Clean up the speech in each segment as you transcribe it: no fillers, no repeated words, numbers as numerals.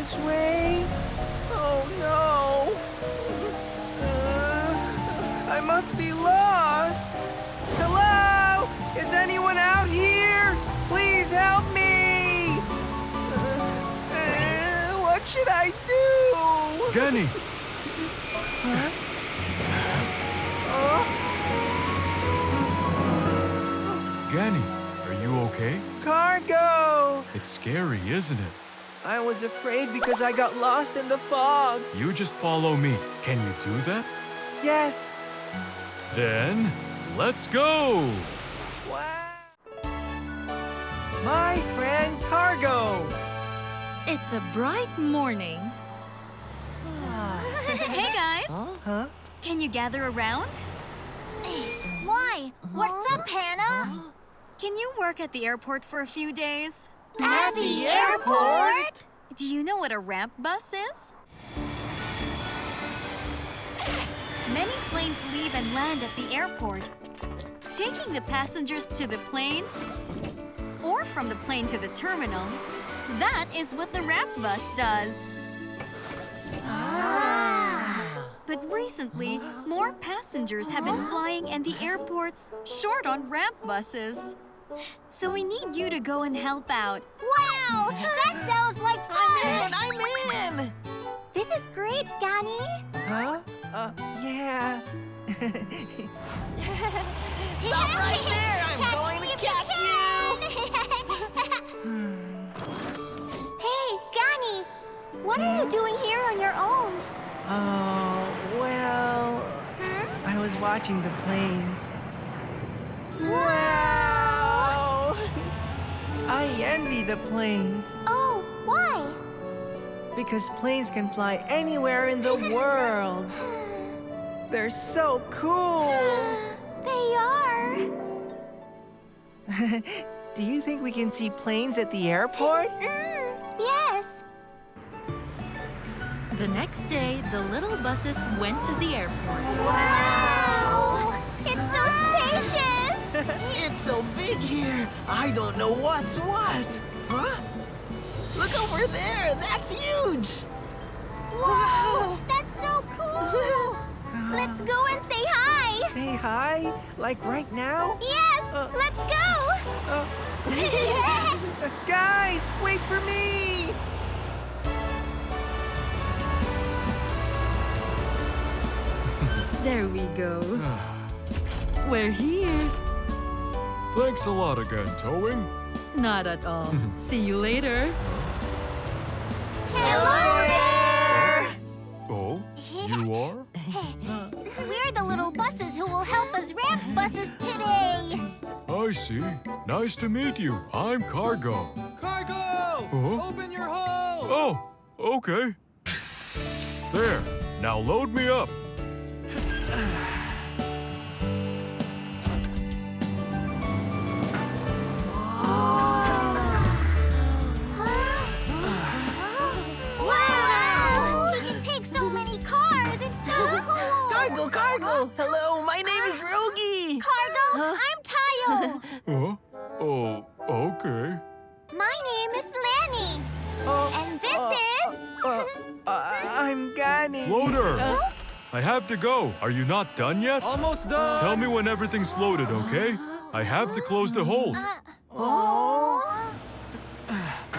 this way? Oh no! I must be lost! Hello? Is anyone out here? Please help me! What should I do? Gani! Huh? Gani, are you okay? Cargo! It's scary, isn't it? I was afraid because I got lost in the fog. You just follow me. Can you do that? Yes. Then, let's go! Wow. My friend Cargo. It's a bright morning. Hey guys, Huh? can you gather around? Why? What's up, Hannah? Can you work at the airport for a few days? At the airport? Do you know what a ramp bus is? Many planes leave and land at the airport, taking the passengers to the plane or from the plane to the terminal. That is what the ramp bus does. But recently, more passengers have been flying and the airport's short on ramp buses. So we need you to go and help out. Wow! That sounds like fun! I'm in! This is great, Gani. Huh? Yeah. Stop right there! I'm going to catch you! Hey, Gani! What are you doing here on your own? Oh, well, I was watching the planes. Wow! I envy the planes Oh, why? because planes can fly anywhere in the world. They're so cool. They are. Do you think we can see planes at the airport? Yes. The next day, the little buses went to the airport. Wow! It's so spacious! It's so big here, I don't know what's what. Huh? Look over there, that's huge! Wow! That's so cool! Let's go and say hi! Say hi? Like right now? Yes! Let's go! Guys, wait for me! There we go. We're here. Thanks a lot again, Towing. Not at all. See you later. Hello there! Oh, you are? We're the little buses who will help us ramp buses today. I see. Nice to meet you. I'm Cargo. Cargo! Huh? Open your hole! Oh, okay. There. Now load me up. Wow! He can take so many cars. It's so cool. Cargo! Hello, my name is Rogi! Cargo, I'm Tayo. Huh? Oh, okay. My name is Lanny. And this is... I'm Gani. Loader! I have to go. Are you not done yet? Almost done! Tell me when everything's loaded, okay? I have to close the hold. Oh.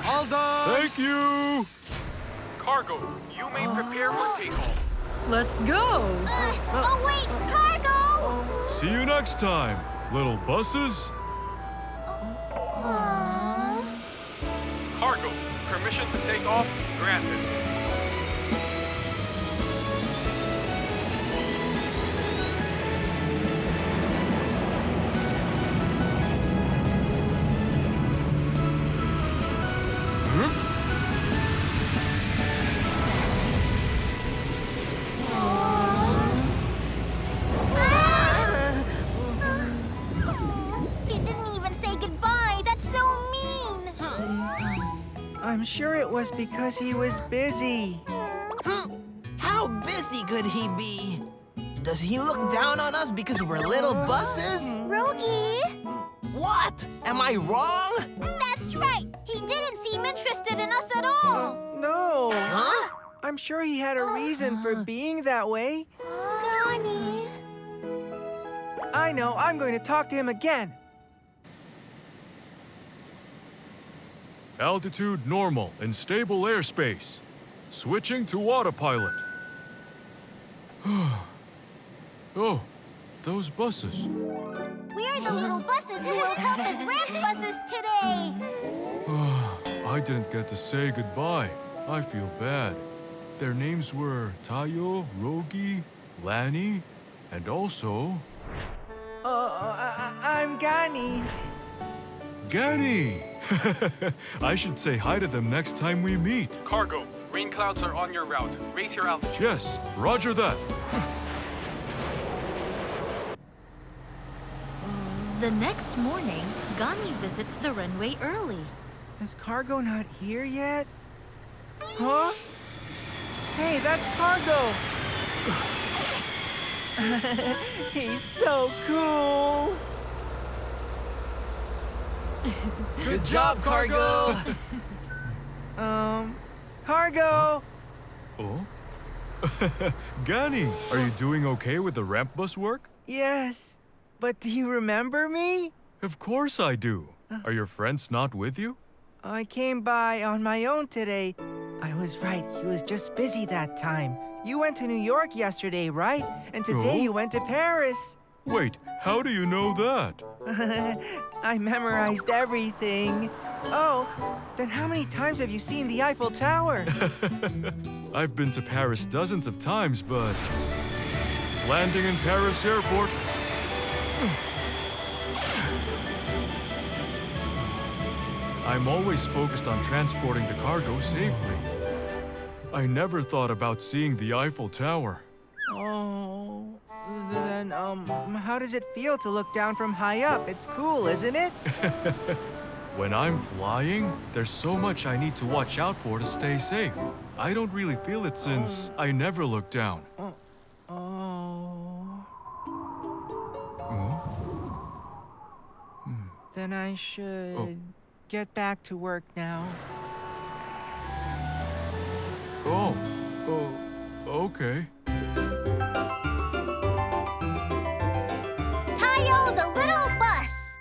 All done! Thank you! Cargo, you may prepare for takeoff. Let's go. Oh, wait, Cargo! See you next time, little buses. Cargo, permission to take off granted. He didn't even say goodbye. That's so mean. I'm sure it was because he was busy. How busy could he be? Does he look down on us because we're little buses? Rogi? What? Am I wrong? That's right. He didn't see seem interested in us at all. No. Huh? I'm sure he had a reason for being that way. Gani. I know. I'm going to talk to him again. Altitude normal in stable airspace. Switching to autopilot. Oh, those buses. We're the little buses who will help as ramp buses today. I didn't get to say goodbye. I feel bad. Their names were Tayo, Rogi, Lani, and also... I'm Gani. Gani! I should say hi to them next time we meet. Cargo, rain clouds are on your route. Raise your altitude. Yes, roger that. The next morning, Gani visits the runway early. Is Cargo not here yet? Huh? Hey, that's Cargo! He's so cool! Good job, Cargo! Cargo! Oh? Gani, are you doing okay with the ramp bus work? Yes, but do you remember me? Of course I do. Are your friends not with you? I came by on my own today. I was right, he was just busy that time. You went to New York yesterday, right? And today Oh? you went to Paris. Wait, how do you know that? I memorized everything. Oh, then how many times have you seen the Eiffel Tower? I've been to Paris dozens of times, but... Landing in Paris airport. I'm always focused on transporting the cargo safely. I never thought about seeing the Eiffel Tower. Oh, then, how does it feel to look down from high up? It's cool, isn't it? When I'm flying, there's so much I need to watch out for to stay safe. I don't really feel it since I never look down. Oh. Then I should get back to work now. Oh, okay. Tayo, the little bus.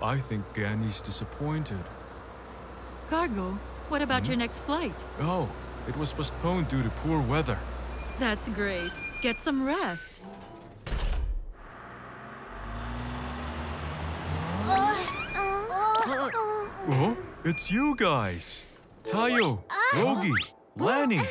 I think Gani's disappointed. Cargo, what about your next flight? Oh, it was postponed due to poor weather. That's great. Get some rest. Oh, it's you guys. Tayo, Rogi, Lani.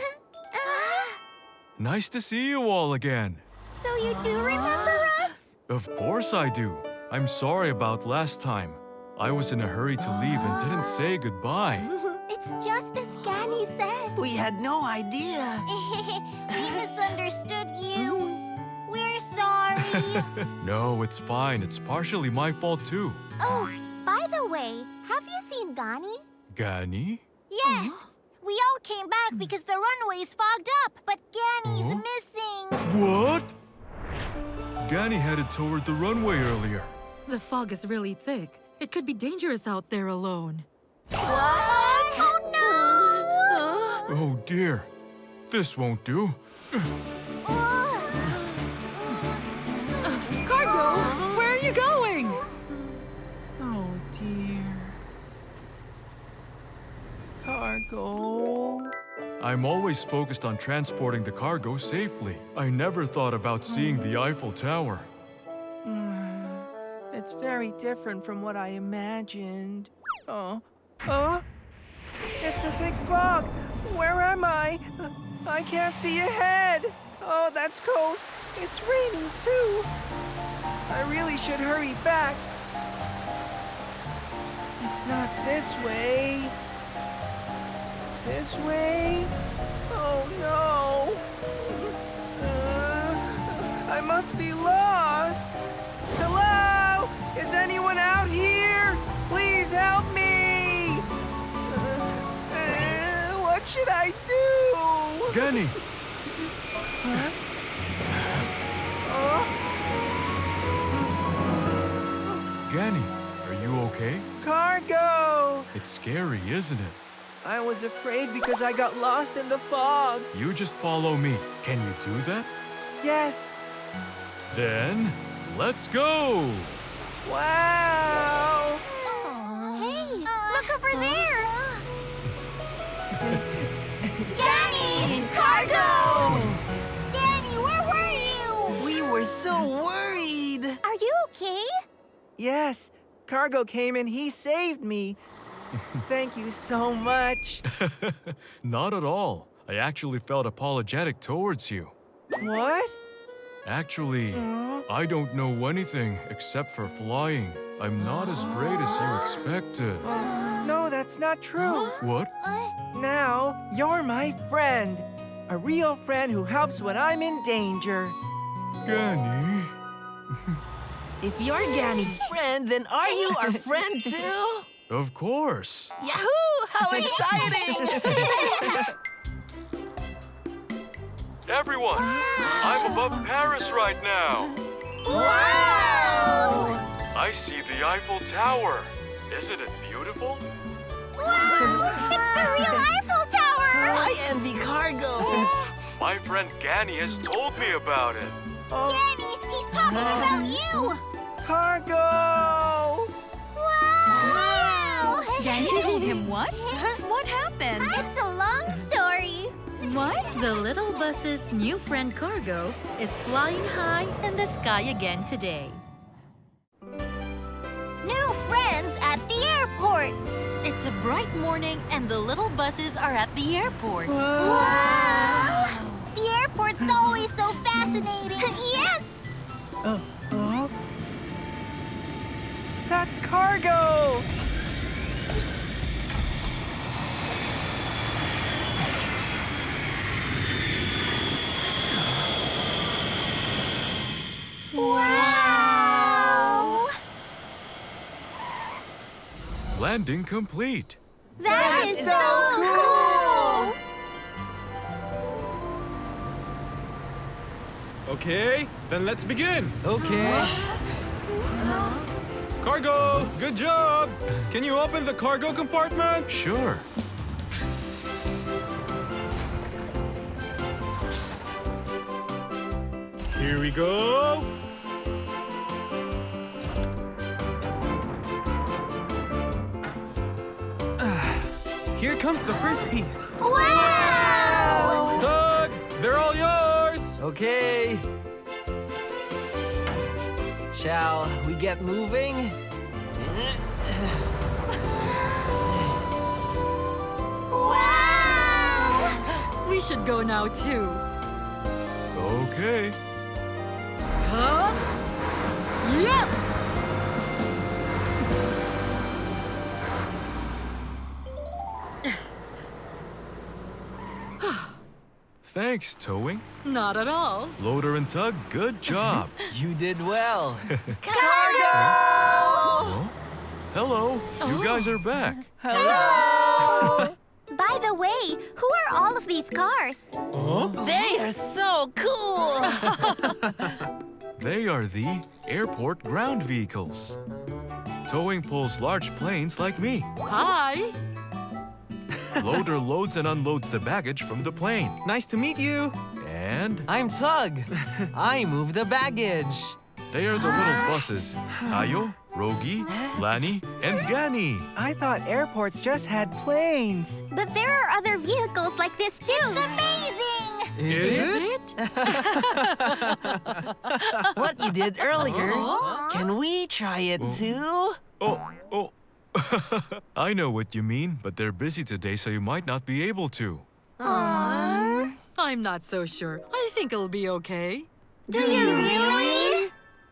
Nice to see you all again. So you do remember us? Of course I do. I'm sorry about last time. I was in a hurry to leave and didn't say goodbye. It's just as Gani said. We had no idea. We misunderstood you. We're sorry. No, it's fine. It's partially my fault too. Oh, by the way, have you seen Gani? Gani? Yes. We all came back because the runway's fogged up, but Gani's missing. What? Gani headed toward the runway earlier. The fog is really thick. It could be dangerous out there alone. What? Oh, no! Oh dear. This won't do. Cargo, where are you going? Oh, dear. Cargo. I'm always focused on transporting the cargo safely. I never thought about seeing the Eiffel Tower. It's very different from what I imagined. It's a thick fog. Where am I? I can't see ahead. Oh, that's cold. It's raining too. I really should hurry back. It's not this way. This way? Oh no. I must be lost. Hello? Is anyone out here? Please help me. What should I do? Gani! Huh? Gani, are you okay? Cargo! It's scary, isn't it? I was afraid because I got lost in the fog. You just follow me. Can you do that? Yes. Then, let's go! Wow! Hey, look over there! Gani! Cargo! Gani, where were you? We were so worried. Are you okay? Yes, Cargo came and he saved me. Thank you so much. Not at all. I actually felt apologetic towards you. What? Actually, I don't know anything except for flying. I'm not as great as you expected. No, that's not true. What? Now, you're my friend. A real friend who helps when I'm in danger. Gani? If you're Gani's friend, then are you our friend too? Of course. Yahoo! How exciting! Everyone, I'm above Paris right now. Wow! I see the Eiffel Tower. Isn't it beautiful? Wow! It's the real Eiffel Tower! I envy Cargo. My friend Gani has told me about it. Gani, he's talking about you! Cargo! Wow! Gani told him what? What happened? It's a long story. What? The little bus's new friend Cargo is flying high in the sky again today. New friends at the airport. It's a bright morning and the little buses are at the airport. Wow! The airport's always so fascinating. Yes! That's Cargo! Wow! Landing complete. That is so cool! Okay, then let's begin. Okay. Cargo, good job. Can you open the cargo compartment? Sure. Here we go. Here comes the first piece. Wow! Doug, they're all yours. Okay. Shall we get moving? Wow! We should go now too. Okay. Huh? Yep! Thanks, towing. Not at all. Loader and tug, good job. You did well. Huh? Hello, you guys are back. Hello! By the way, who are all of these cars? They are so cool. They are the airport ground vehicles. Towing pulls large planes like me. Hi. Loader loads and unloads the baggage from the plane. Nice to meet you. And I'm Tug. I move the baggage. they are the little buses. Tayo, Rogi, Lani, and Gani. I thought airports just had planes. But there are other vehicles like this too. It's amazing! Is it? What you did earlier, can we try it too? Oh. I know what you mean, but they're busy today, so you might not be able to. I'm not so sure. I think it'll be okay. Do you really?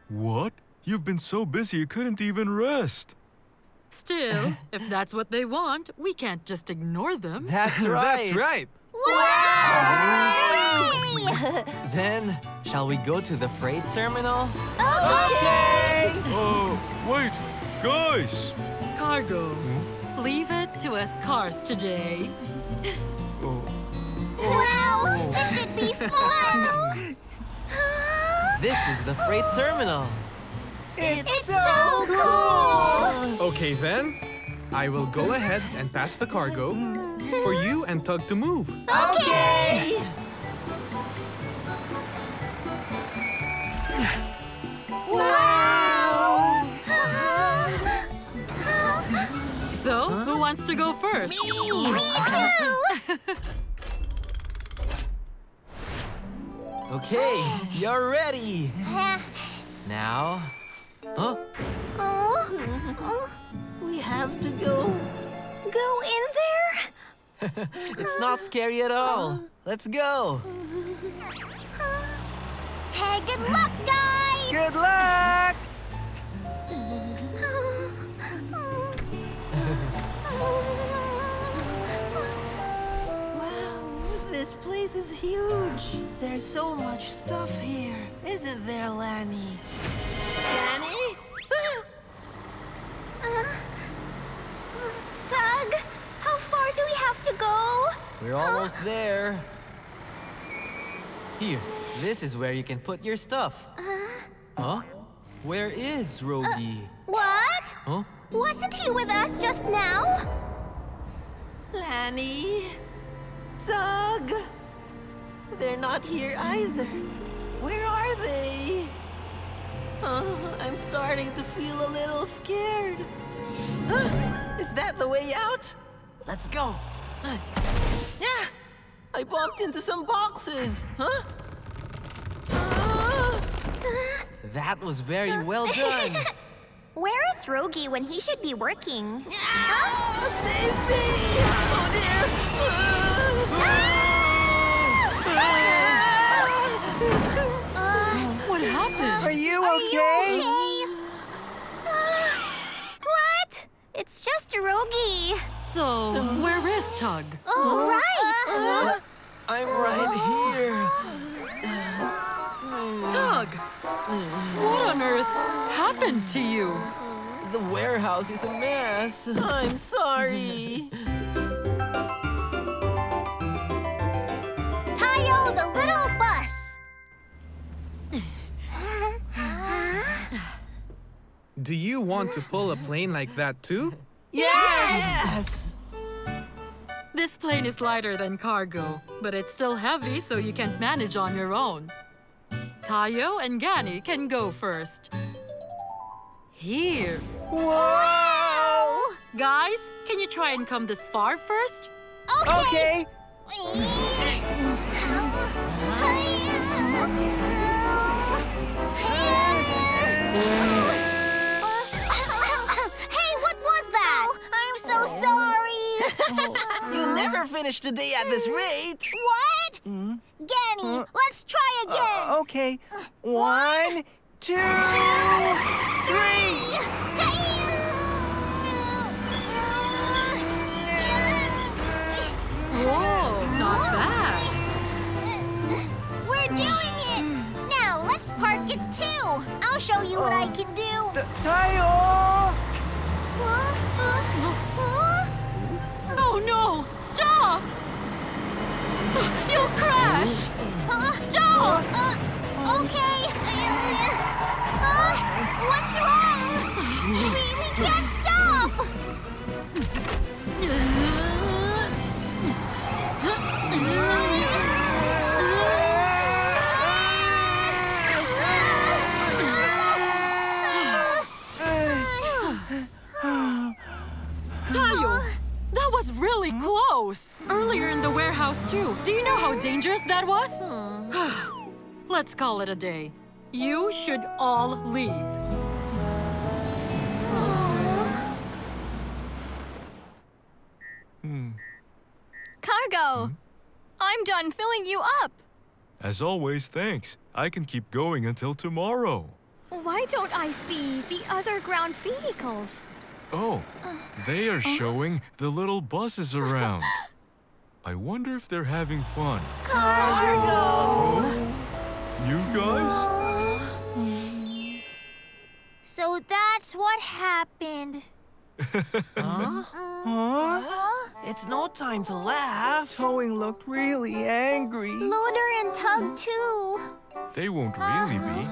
What? You've been so busy you couldn't even rest. Still, if that's what they want, we can't just ignore them. That's right. That's right. Wow! Then, shall we go to the freight terminal? Okay! Oh, wait, guys! Cargo, leave it to us cars today. Wow! This should be fun! This is the freight terminal. It's so cool! Okay then. I will go ahead and pass the cargo for you and Tug to move. Okay! Wow! So, who wants to go first? Me too! Okay, you're ready. Now, huh? We have to go. Go in there? It's not scary at all. Let's go. Hey, good luck, guys! Good luck! Wow, this place is huge. There's so much stuff here. Isn't there, Lani? Lani? Doug, how far do we have to go? We're almost there. Here, this is where you can put your stuff. Huh? Where is Rogi? What? Huh? Wasn't he with us just now? Lani? Doug? They're not here either. Where are they? I'm starting to feel a little scared. Is that the way out? Let's go. Yeah! I bumped into some boxes. Huh? That was very well done. Where is Rogi when he should be working? Oh, save me! Oh dear! What happened? Are you Are okay? you okay? What? It's just Rogi. So, where is Tug? Oh, right. I'm right here. Tug! What on earth happened to you? The warehouse is a mess. I'm sorry. Tayo, the little bus. Do you want to pull a plane like that too? Yes! This plane is lighter than cargo, but it's still heavy so you can't manage on your own. Tayo and Gani can go first. Here. Whoa! Guys, can you try and come this far first? Okay. Hey, what was that? I'm so sorry. You'll never finish the day at this rate. What? Gani, let's try again. Okay. 1, 2, 3. Whoa, not bad. We're doing it. Now let's park it too. I'll show you what I can do. Tayo! Oh no! Stop! You'll crash! Stop! Okay. What's wrong? We can't stop. Tayo, that was really close. Earlier in the warehouse too. Do you know how dangerous that was? Let's call it a day. You should all leave. Cargo! I'm done filling you up. As always, thanks. I can keep going until tomorrow. Why don't I see the other ground vehicles? Oh, they are showing the little buses around. I wonder if they're having fun. Cargo! You guys? So that's what happened. It's no time to laugh. Towing looked really angry. Loader and Tug too. They won't really be.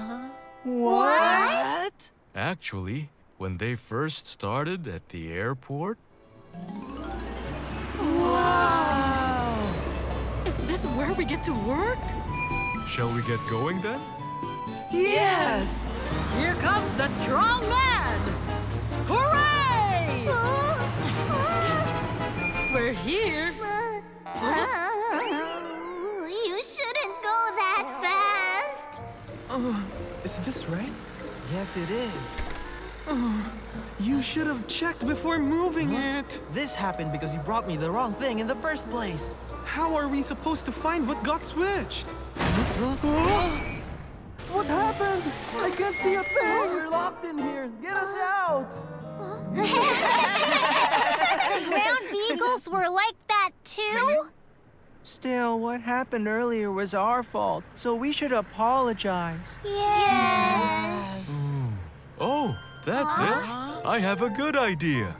What? What? Actually, when they first started at the airport? Wow! Is this where we get to work? Shall we get going then? Yes! Here comes the strong man! Hooray! We're here! You shouldn't go that fast. Is this right? Yes, it is. You should have checked before moving it. This happened because you brought me the wrong thing in the first place. How are we supposed to find what got switched? What happened? I can't see a thing. We're locked in here. Get us out. The ground vehicles were like that too? Still, what happened earlier was our fault, so we should apologize. Yes. Oh, that's it. I have a good idea.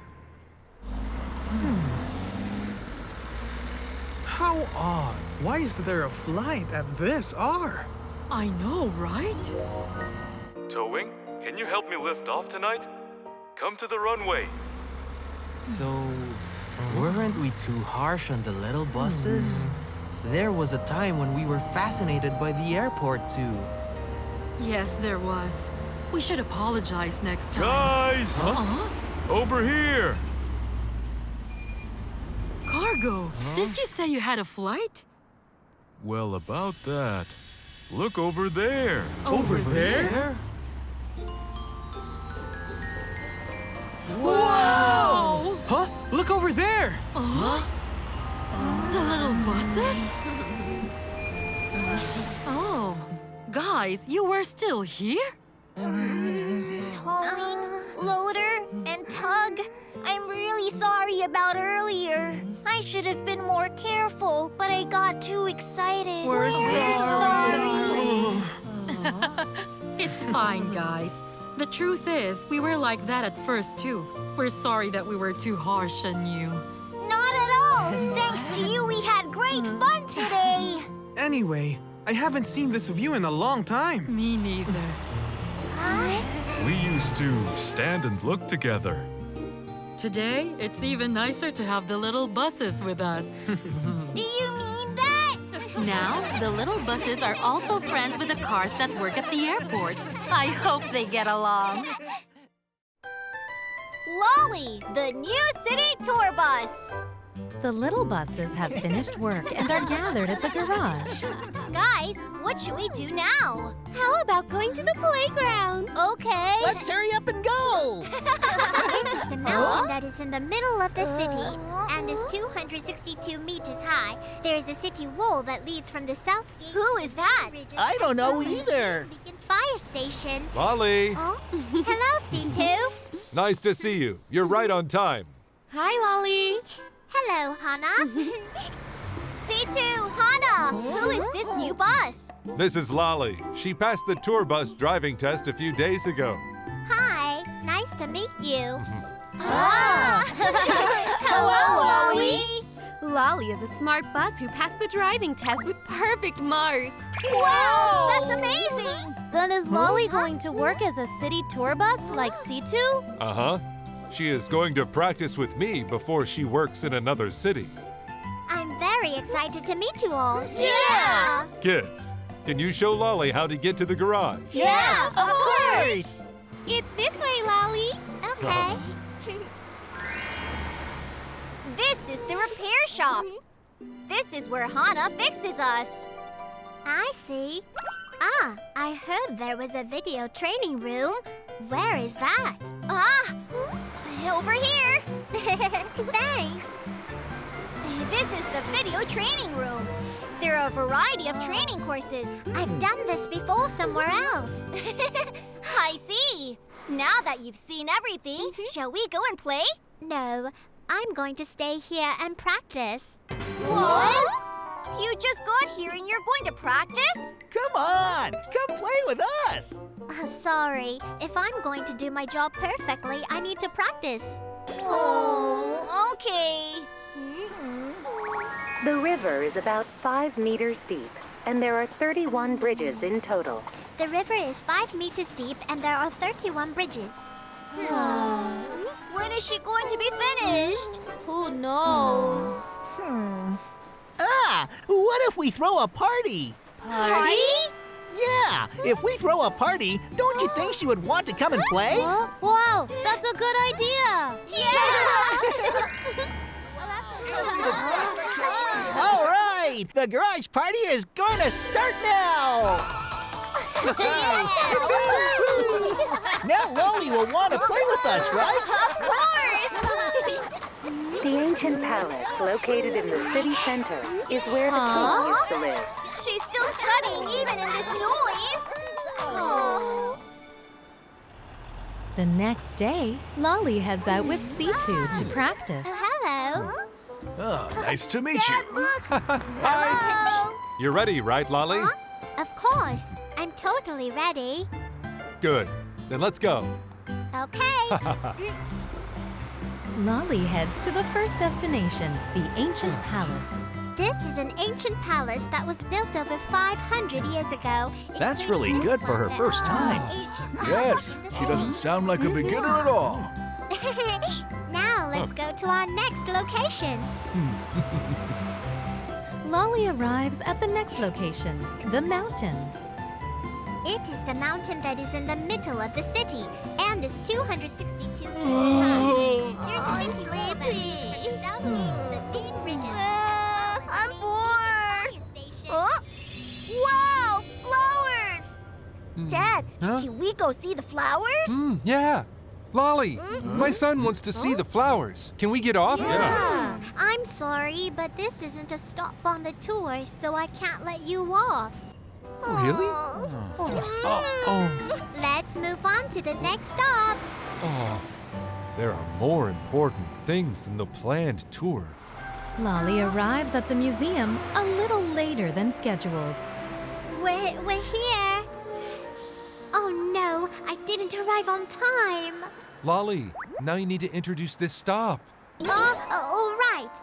How odd. Why is there a flight at this hour? I know, right? Towing, can you help me lift off tonight? Come to the runway. So, weren't we too harsh on the little buses? There was a time when we were fascinated by the airport too. Yes, there was. We should apologize next time. Guys! Over here! Cargo, didn't you say you had a flight? Well, about that. Look over there. Over there? Whoa! Huh? Look over there! The little buses? Oh, guys, you were still here? Towing, loader, and tug. I'm really sorry about earlier. I should have been more careful, but I got too excited. We're sorry. It's fine, guys. The truth is, we were like that at first, too. We're sorry that we were too harsh on you. Not at all. Thanks to you, we had great fun today. Anyway, I haven't seen this view in a long time. Me neither. We used to stand and look together. Today, it's even nicer to have the little buses with us. Do you mean that? Now, the little buses are also friends with the cars that work at the airport. I hope they get along. Loli, the new city tour bus. The little buses have finished work and are gathered at the garage. Guys, what should we do now? How about going to the playground? Okay. Let's hurry up and go! It is the mountain that is in the middle of the city and is 262 meters high. There is a city wall that leads from the south gate. Who is that? I don't know either. Beacon Fire Station. Loli, Oh, hello, C2. nice to see you. You're right on time. Hi, Loli. Hello, Hana. C2, Hana. Who is this new bus? This is Loli. She passed the tour bus driving test a few days ago. Hi, nice to meet you. Hello, Loli. Loli is a smart bus who passed the driving test with perfect marks. Wow, that's amazing. Then is Loli going to work as a city tour bus like C2? Uh-huh. She is going to practice with me before she works in another city. I'm very excited to meet you all. Yeah. Kids, can you show Loli how to get to the garage? Yes, of course. It's this way, Loli. Okay. This is the repair shop. This is where Hana fixes us. I see. Ah, I heard there was a video training room. Where is that? Over here. Thanks. This is the video training room. There are a variety of training courses. I've done this before somewhere else. I see. Now that you've seen everything, shall we go and play? No, I'm going to stay here and practice. What? You just got here and you're going to practice? Come on, come play with us. Sorry. If I'm going to do my job perfectly, I need to practice. Oh, okay. The river is about 5 meters deep, and there are 31 bridges in total. The river is 5 meters deep and there are 31 bridges. When is she going to be finished? Who knows? What if we throw a party? Party? Yeah, if we throw a party, don't you think she would want to come and play? Wow, that's a good idea. All right, the garage party is going to start now. Now Loli will want to play with us, right? Of course! The ancient palace, located in the city center, is where the king used to live. She's still studying even in this noise. The next day, Loli heads out with C2 to practice. Hello. Oh, nice to meet you. Look. Hi. You're ready, right, Loli? Of course. I'm totally ready. Good. Then let's go. Okay. Loli heads to the first destination, the ancient palace. This is an ancient palace that was built over 500 years ago. That's really good for her first time. Yes, she doesn't sound like a beginner at all. Now let's go to our next location. Loli arrives at the next location, the mountain. It is the mountain that is in the middle of the city and is 262 meters high. There's a slave that leads from the south main to the main ridges. I'm bored. Wow, flowers! Dad, can we go see the flowers? Yeah. Loli, my son wants to see the flowers. Can we get off? Yeah. I'm sorry, but this isn't a stop on the tour, so I can't let you off. Really? Let's move on to the next stop. Oh, there are more important things than the planned tour. Loli arrives at the museum a little later than scheduled. We're here. Oh no, I didn't arrive on time. Loli, now you need to introduce this stop. Oh, right.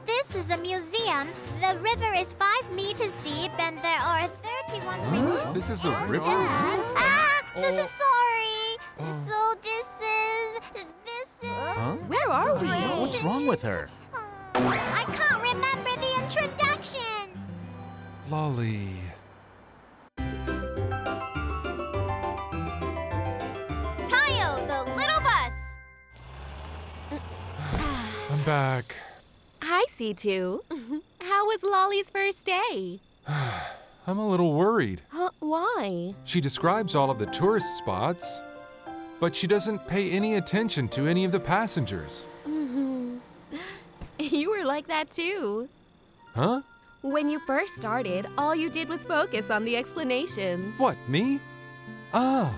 This is a museum. The river is 5 meters deep and there are 31 bridges. This is the river? So sorry. So this is... Where are we? What's wrong with her? I can't remember the introduction. Loli. Tayo, the little bus. I'm back. Hi, C2. How was Loli's first day? I'm a little worried. Why? She describes all of the tourist spots, but she doesn't pay any attention to any of the passengers. You were like that too. Huh? When you first started, all you did was focus on the explanations. What, me? Oh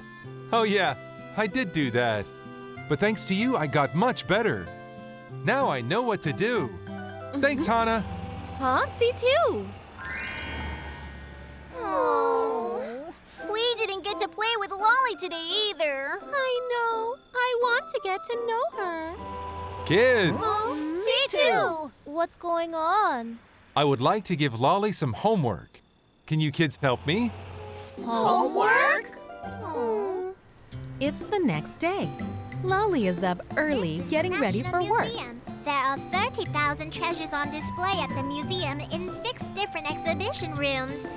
yeah, I did do that. But thanks to you, I got much better. Now I know what to do. Thanks, Hannah. Huh? C2? Oh, we didn't get to play with Loli today either. I know. I want to get to know her. Kids, C2! What's going on? I would like to give Loli some homework. Can you kids help me? Homework? It's the next day. Loli is up early getting ready for work. There are 30,000 treasures on display at the museum in 6 different exhibition rooms.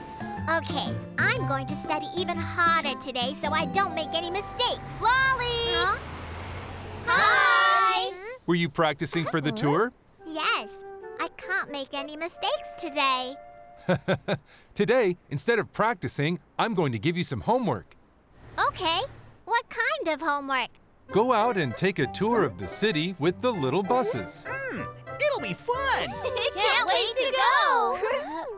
Okay, I'm going to study even harder today so I don't make any mistakes. Loli! Huh? Hi! Were you practicing for the tour? Yes, I can't make any mistakes today. Today, instead of practicing, I'm going to give you some homework. Okay, what kind of homework? Go out and take a tour of the city with the little buses. It'll be fun. Can't wait to go!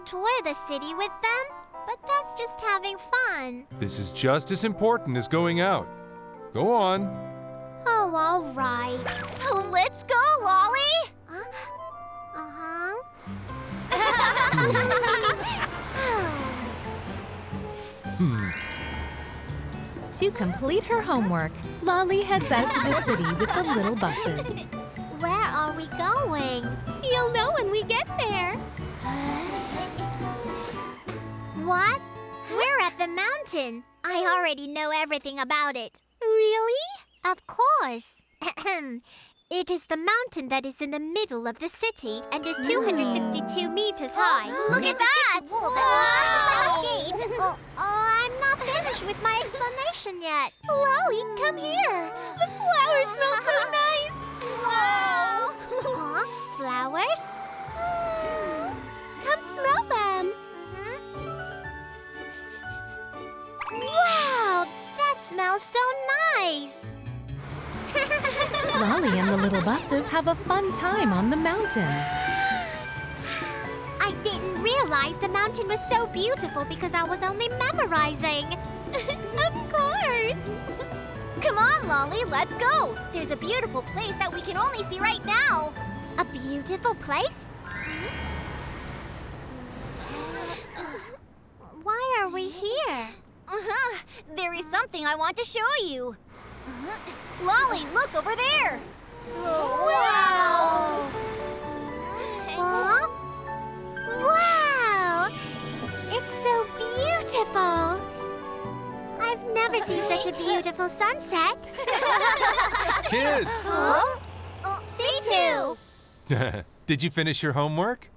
Tour the city with them? But that's just having fun. This is just as important as going out. Go on. Oh, all right. Let's go, Loli! To complete her homework, Loli heads out to the city with the little buses. Where are we going? You'll know when we get there. What? We're at the mountain. I already know everything about it. Really? Of course. It is the mountain that is in the middle of the city and is 262 meters high. Look at that! Wow! I'm not finished with my explanation yet. Loli, come here. The flowers smell so nice. Wow! Huh? Flowers? Come smell them. Wow! That smells so nice. Loli and the little buses have a fun time on the mountain. I didn't realize the mountain was so beautiful because I was only memorizing. Of course. Come on, Loli, let's go. There's a beautiful place that we can only see right now. A beautiful place? Why are we here? There is something I want to show you. Loli, look over there. Wow! Huh? Wow! It's so beautiful. I've never seen such a beautiful sunset. Kids! Huh? C2! Did you finish your homework?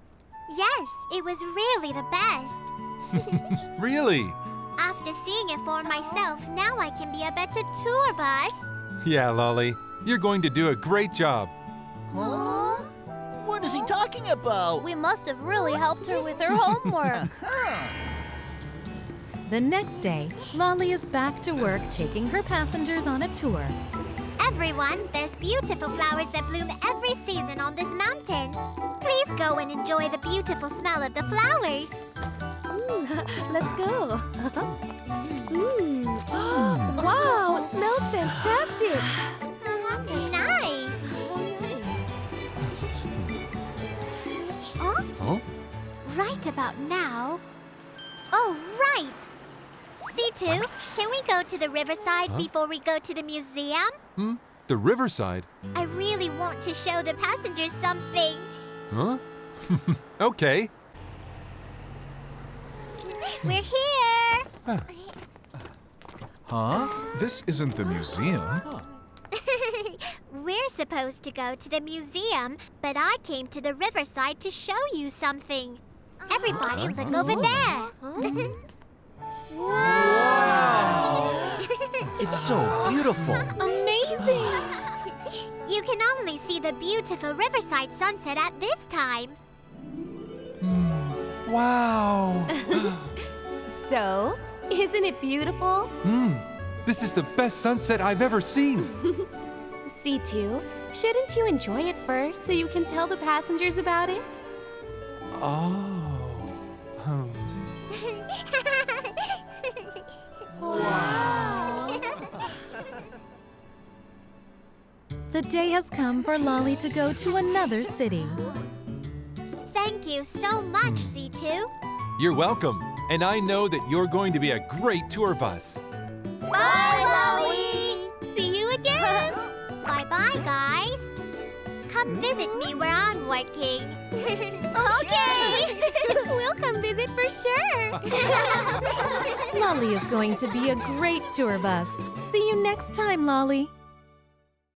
Yes, it was really the best. Really? After seeing it for myself, now I can be a better tour bus. Yeah, Loli. You're going to do a great job. Huh? What is he talking about? We must have really helped her with her homework. The next day, Loli is back to work taking her passengers on a tour. Everyone, there's beautiful flowers that bloom every season on this mountain. Please go and enjoy the beautiful smell of the flowers. Let's go. Wow, it smells fantastic. Nice. Huh? Right about now. Oh, right. C2, can we go to the riverside before we go to the museum? The riverside? I really want to show the passengers something. Huh? Okay. We're here. Huh? This isn't the museum. We're supposed to go to the museum, but I came to the riverside to show you something. Everybody, look over there. Wow! It's so beautiful. Amazing! You can only see the beautiful riverside sunset at this time. Wow! So, isn't it beautiful? This is the best sunset I've ever seen. C2, shouldn't you enjoy it first so you can tell the passengers about it? Oh. The day has come for Loli to go to another city. Thank you so much, C2. You're welcome. And I know that you're going to be a great tour bus. Bye, Loli! See you again! Bye-bye, guys. Come visit me where I'm working. Okay! We'll come visit for sure. Loli is going to be a great tour bus. See you next time, Loli.